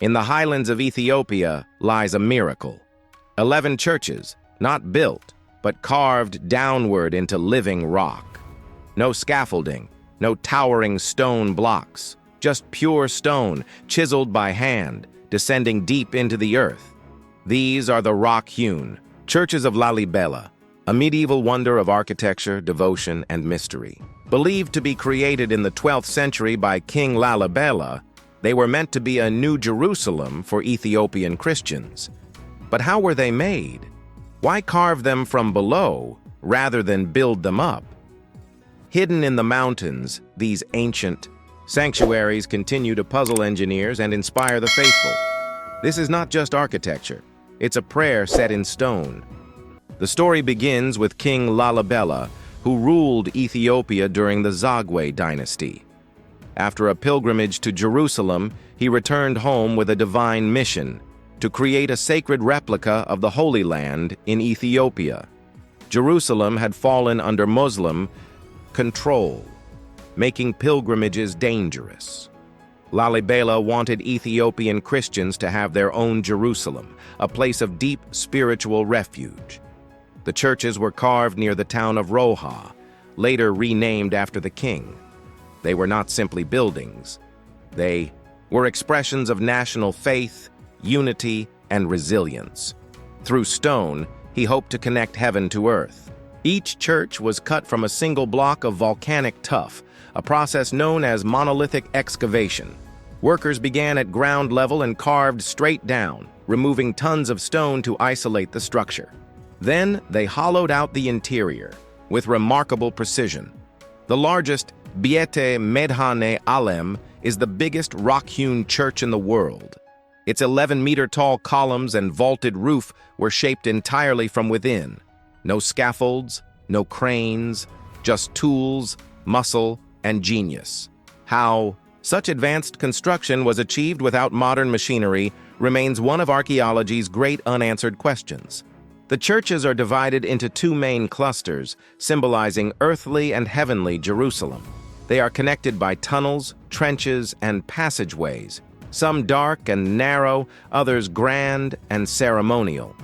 In the highlands of Ethiopia lies a miracle. 11 churches, not built, but carved downward into living rock. No scaffolding, no towering stone blocks, just pure stone, chiseled by hand, descending deep into the earth. These are the rock-hewn churches of Lalibela, a medieval wonder of architecture, devotion, and mystery. Believed to be created in the 12th century by King Lalibela, they were meant to be a new Jerusalem for Ethiopian Christians. But how were they made? Why carve them from below rather than build them up? Hidden in the mountains, these ancient sanctuaries continue to puzzle engineers and inspire the faithful. This is not just architecture, it's a prayer set in stone. The story begins with King Lalibela, who ruled Ethiopia during the Zagwe dynasty. After a pilgrimage to Jerusalem, he returned home with a divine mission to create a sacred replica of the Holy Land in Ethiopia. Jerusalem had fallen under Muslim control, making pilgrimages dangerous. Lalibela wanted Ethiopian Christians to have their own Jerusalem, a place of deep spiritual refuge. The churches were carved near the town of Roha, later renamed after the king. They were not simply buildings. They were expressions of national faith, unity, and resilience. Through stone, he hoped to connect heaven to earth. Each church was cut from a single block of volcanic tuff, a process known as monolithic excavation. Workers began at ground level and carved straight down, removing tons of stone to isolate the structure. Then they hollowed out the interior with remarkable precision. The largest, Biete Medhane Alem, is the biggest rock-hewn church in the world. Its 11-meter-tall columns and vaulted roof were shaped entirely from within. No scaffolds, no cranes, just tools, muscle, and genius. How such advanced construction was achieved without modern machinery remains one of archaeology's great unanswered questions. The churches are divided into two main clusters, symbolizing earthly and heavenly Jerusalem. They are connected by tunnels, trenches, and passageways, some dark and narrow, others grand and ceremonial.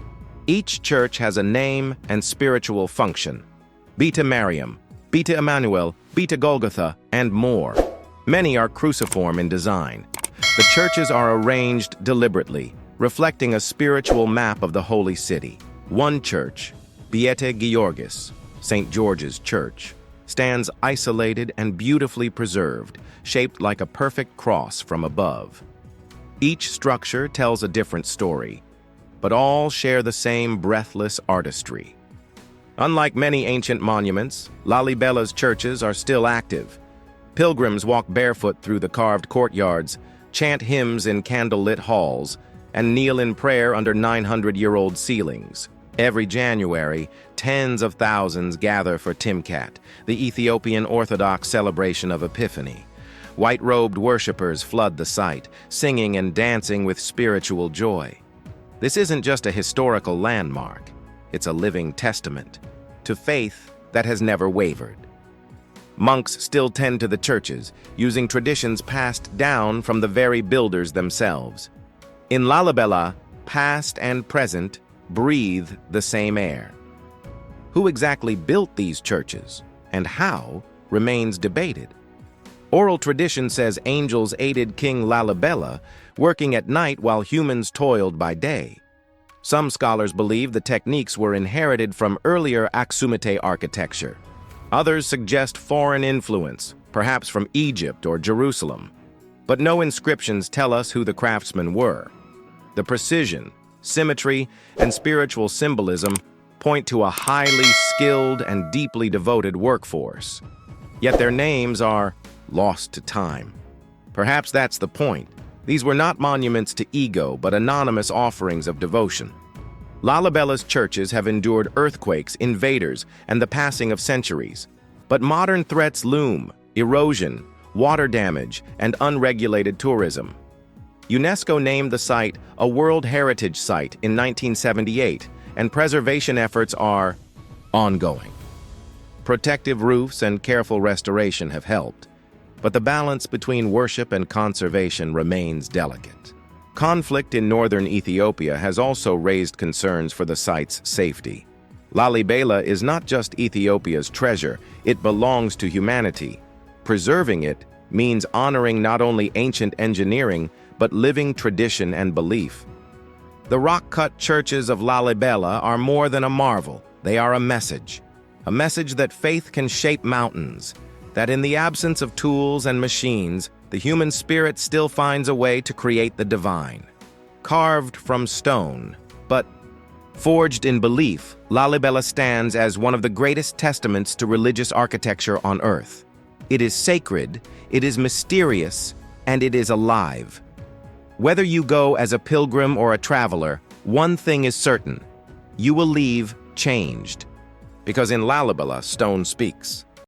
Each church has a name and spiritual function. Beta Mariam, Beta Emmanuel, Beta Golgotha, and more. Many are cruciform in design. The churches are arranged deliberately, reflecting a spiritual map of the holy city. One church, Biete Georgis, St. George's Church, stands isolated and beautifully preserved, shaped like a perfect cross from above. Each structure tells a different story, but all share the same breathless artistry. Unlike many ancient monuments, Lalibela's churches are still active. Pilgrims walk barefoot through the carved courtyards, chant hymns in candlelit halls, and kneel in prayer under 900-year-old ceilings. Every January, tens of thousands gather for Timkat, the Ethiopian Orthodox celebration of Epiphany. White-robed worshippers flood the site, singing and dancing with spiritual joy. This isn't just a historical landmark, it's a living testament to faith that has never wavered. Monks still tend to the churches, using traditions passed down from the very builders themselves. In Lalibela, past and present breathe the same air. Who exactly built these churches, and how, remains debated. Oral tradition says angels aided King Lalibela, working at night while humans toiled by day. Some scholars believe the techniques were inherited from earlier Aksumite architecture. Others suggest foreign influence, perhaps from Egypt or Jerusalem. But no inscriptions tell us who the craftsmen were. The precision, symmetry, and spiritual symbolism point to a highly skilled and deeply devoted workforce. Yet their names are lost to time. Perhaps that's the point. These were not monuments to ego, but anonymous offerings of devotion. Lalibela's churches have endured earthquakes, invaders, and the passing of centuries. But modern threats loom: erosion, water damage, and unregulated tourism. UNESCO named the site a World Heritage Site in 1978, and preservation efforts are ongoing. Protective roofs and careful restoration have helped, but the balance between worship and conservation remains delicate. Conflict in northern Ethiopia has also raised concerns for the site's safety. Lalibela is not just Ethiopia's treasure, it belongs to humanity. Preserving it means honoring not only ancient engineering, but living tradition and belief. The rock-cut churches of Lalibela are more than a marvel. They are a message that faith can shape mountains, that in the absence of tools and machines, the human spirit still finds a way to create the divine. Carved from stone, but forged in belief, Lalibela stands as one of the greatest testaments to religious architecture on earth. It is sacred, it is mysterious, and it is alive. Whether you go as a pilgrim or a traveler, one thing is certain: you will leave changed. Because in Lalibela, stone speaks.